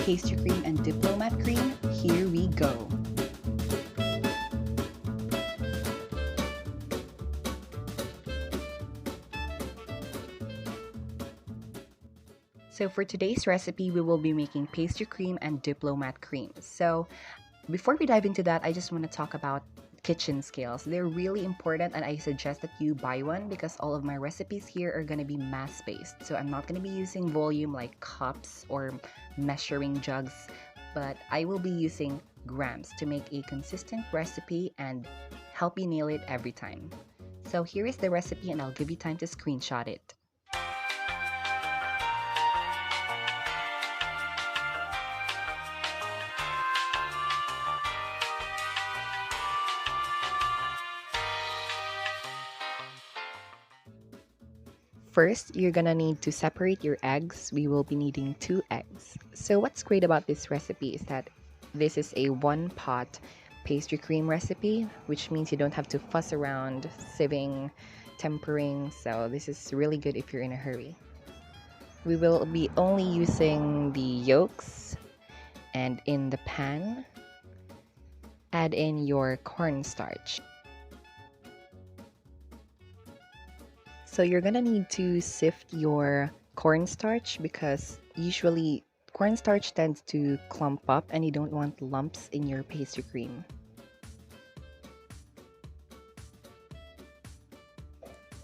pastry cream and Diplomat cream. Here we go. So for today's recipe, we will be making pastry cream and Diplomat cream. So before we dive into that, I just want to talk about kitchen scales. They're really important, and I suggest that you buy one because all of my recipes here are going to be mass based. So I'm not going to be using volume like cups or measuring jugs, but I will be using grams to make a consistent recipe and help you nail it every time. So here is the recipe, and I'll give you time to screenshot it. First, you're gonna need to separate your eggs. We will be needing 2 eggs. So what's great about this recipe is that this is a one-pot pastry cream recipe, which means you don't have to fuss around sieving, tempering. So this is really good if you're in a hurry. We will be only using the yolks, and in the pan, add in your cornstarch. So you're gonna need to sift your cornstarch because usually cornstarch tends to clump up and you don't want lumps in your pastry cream.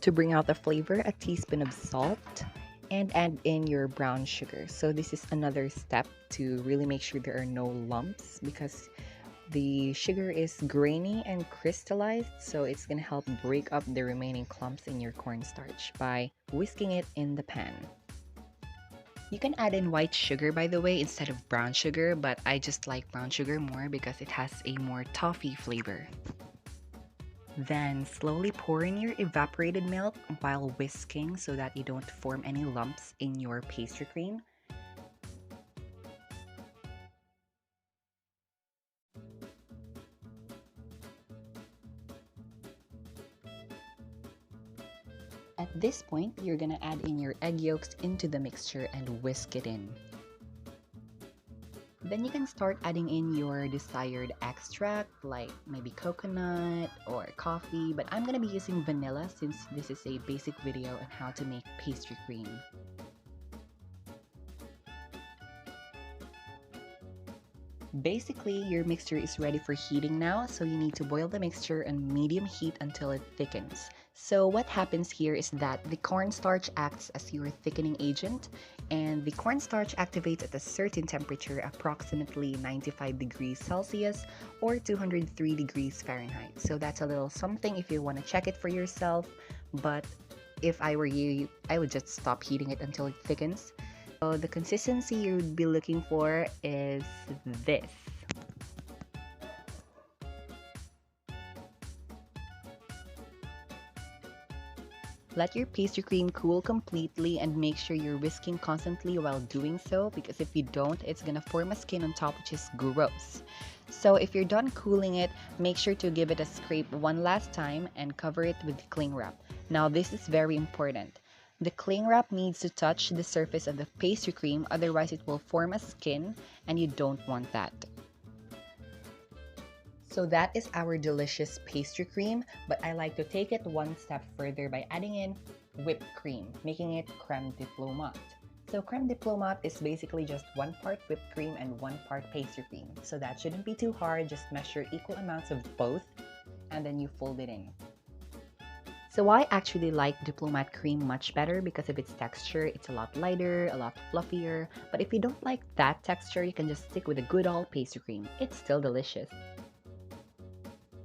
To bring out the flavor, a teaspoon of salt, and add in your brown sugar. So this is another step to really make sure there are no lumps because the sugar is grainy and crystallized, so it's going to help break up the remaining clumps in your cornstarch by whisking it in the pan. You can add in white sugar, by the way, instead of brown sugar, but I just like brown sugar more because it has a more toffee flavor. Then slowly pour in your evaporated milk while whisking so that you don't form any lumps in your pastry cream. At this point, you're gonna add in your egg yolks into the mixture and whisk it in. Then you can start adding in your desired extract, like maybe coconut or coffee, but I'm gonna be using vanilla since this is a basic video on how to make pastry cream. Basically, your mixture is ready for heating now, so you need to boil the mixture on medium heat until it thickens. So what happens here is that the cornstarch acts as your thickening agent, and the cornstarch activates at a certain temperature, approximately 95 degrees Celsius or 203 degrees Fahrenheit. So that's a little something if you want to check it for yourself, but if I were you, I would just stop heating it until it thickens. So the consistency you'd be looking for is this. Let your pastry cream cool completely and make sure you're whisking constantly while doing so, because if you don't, it's gonna form a skin on top, which is gross. So if you're done cooling it, make sure to give it a scrape one last time and cover it with the cling wrap. Now this is very important. The cling wrap needs to touch the surface of the pastry cream, otherwise it will form a skin and you don't want that. So that is our delicious pastry cream, but I like to take it one step further by adding in whipped cream, making it crème diplomat. So crème diplomat is basically just 1 part whipped cream and 1 part pastry cream. So that shouldn't be too hard, just measure equal amounts of both and then you fold it in. So I actually like Diplomat cream much better because of its texture. It's a lot lighter, a lot fluffier, but if you don't like that texture, you can just stick with a good old pastry cream. It's still delicious.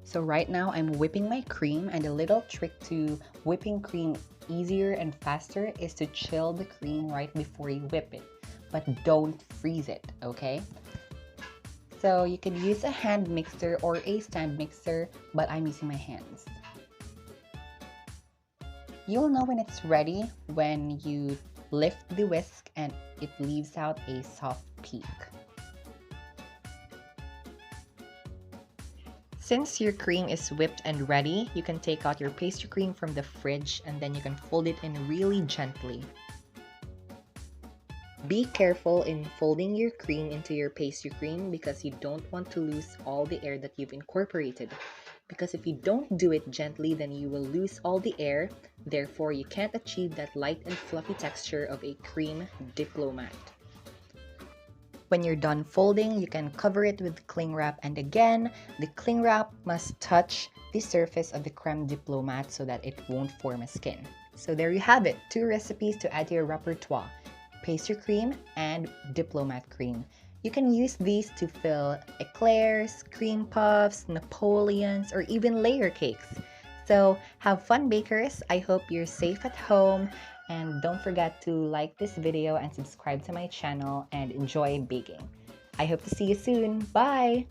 So right now I'm whipping my cream, and a little trick to whipping cream easier and faster is to chill the cream right before you whip it, but don't freeze it, okay? So you can use a hand mixer or a stand mixer, but I'm using my hands. You'll know when it's ready when you lift the whisk and it leaves out a soft peak. Since your cream is whipped and ready, you can take out your pastry cream from the fridge and then you can fold it in really gently. Be careful in folding your cream into your pastry cream because you don't want to lose all the air that you've incorporated. Because if you don't do it gently, then you will lose all the air. Therefore, you can't achieve that light and fluffy texture of a cream diplomat. When you're done folding, you can cover it with cling wrap, and again, the cling wrap must touch the surface of the creme diplomat so that it won't form a skin. So there you have it, 2 recipes to add to your repertoire: pastry cream and diplomat cream. You can use these to fill éclairs, cream puffs, napoleons, or even layer cakes. So have fun, bakers. I hope you're safe at home, and don't forget to like this video and subscribe to my channel and enjoy baking. I hope to see you soon. Bye!